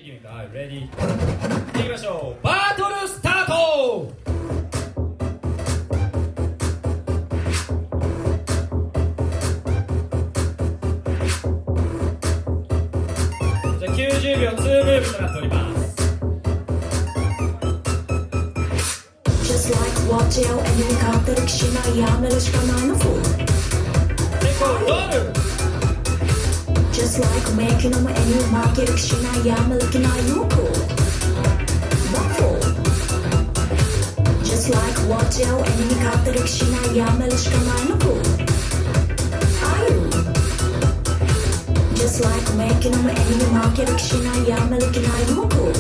いきます。レディー。いきましょう。バトルスタート。じゃあ90秒2ムーブとなっております。Just like watch out and you can't takeしないやめるしかないの fool。 先行ドル。Just like making them and you負ける気しないやめる気ないの cool。 Waffle。 Just like watch out and you can't takeしないやめるしかないの cool。 Are you Just like making them and you負ける気しないやめる気ないの cool。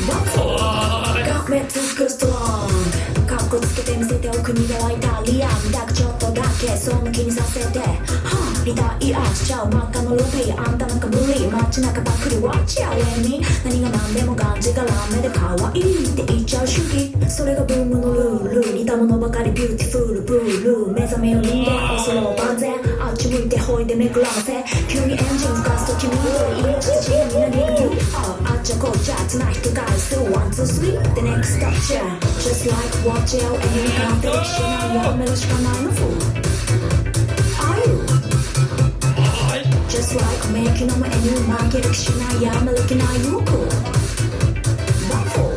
Waffle。 Got me too strong。カッコつけて見せておくにではイタリアンだけちょっとだけその気にさせてリタイアしちゃう真っ赤のルビーあんたなんか無理街中ばっかりワッチャー上に何が何でもがんじがラメで可愛いって言っちゃう主義それがブームのルール似たものばかりビューティフルブルー目覚めよ人間恐れを万全あっち向いてほいでめくらませ急にエンジン吹かすと君の命たちがみんなリグあっちゃこっちゃつな人がするワンツースリー The next stop chair Just like watch out and you can't takeしないやめるしかないの fool。 Are you Just like making them and you負ける気しないやめる気ないの cool。 Waffle。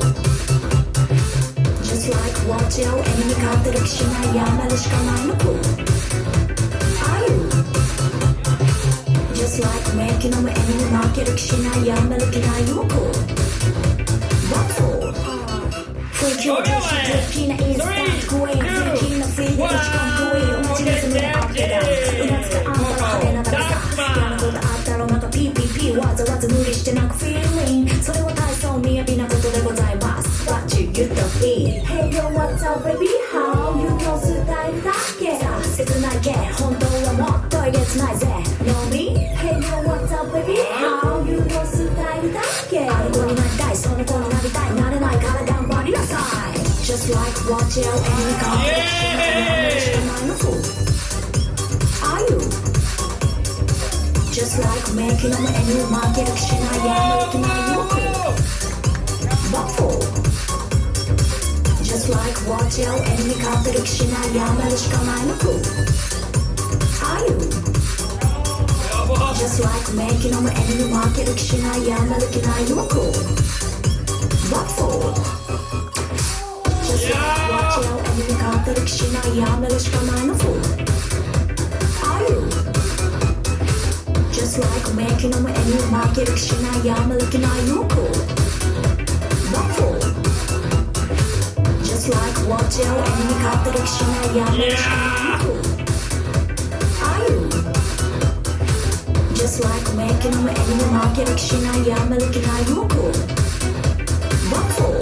Just like watch out and you can't take気しないやめるしかないの cool。 Are you Just like making them and you負ける気しないやめる気ないの cool。 Waffle。 雰囲気を重視好きなインスタントクイーン好きなフィーで一番クイーン同じリズムでアップだうなずくあんたの派手な高さ嫌なことあったろなんか PPP わざわざ無理してなくフィーリングそれは大層雅なことでございます What you get the beat Hey yo what's up baby how you know スタイルだけさあ切ないけ本当はもっとえげつないぜ Know me Hey yo what's up baby how you know スタイルだけあの子になりたいその子になりたいなれないから頑張りなさい Just like watch out and you can't takeしないの fool。 Are you Just like making them and you負ける気しないやめる気ないの cool。 Waffle。 Just like watch out and you can't take気しないやめるしかないの cool。 Are you Just like making them and you負ける気しないやめる気ないの cool。 Waffle。 Just like watch out and you can't take気しないやめるしかないの fool。 Are you Just like making them and you負ける気しないやめる気ないの cool。 Waffle。 Just like watch out and you can't take気しないやめるしかないの cool。 Are you Just like making them and you負ける気しないやめる気ないの cool。 Waffle。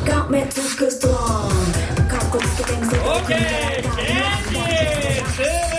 Got me too strong カッコつけてみせて OK チェンジ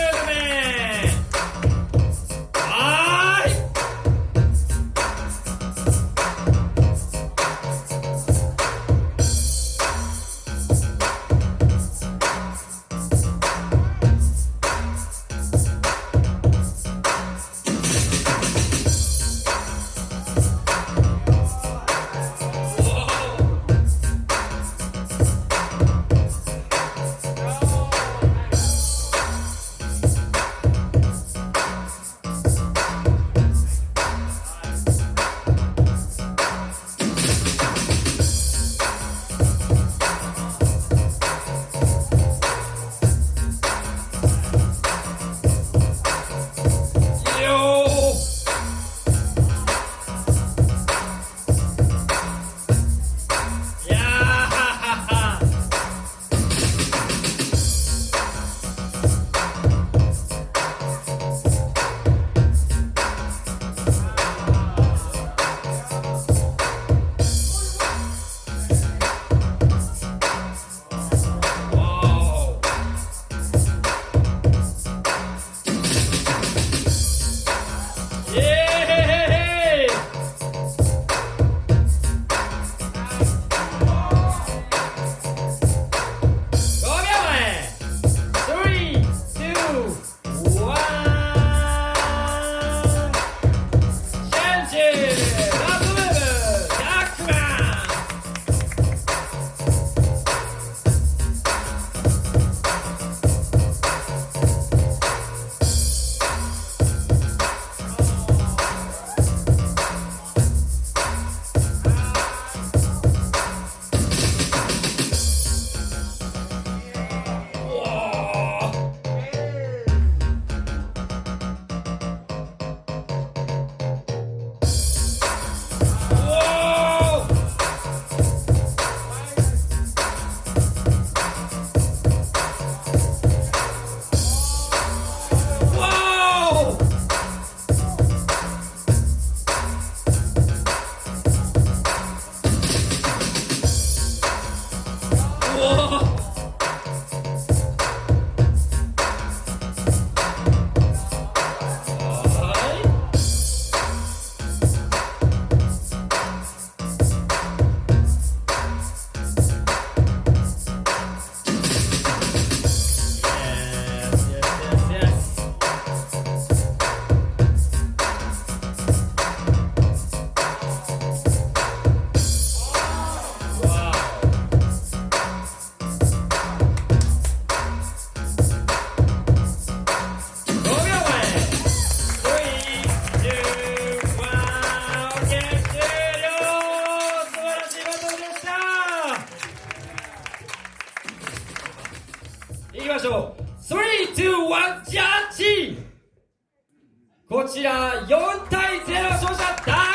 こちら4対0勝者ダ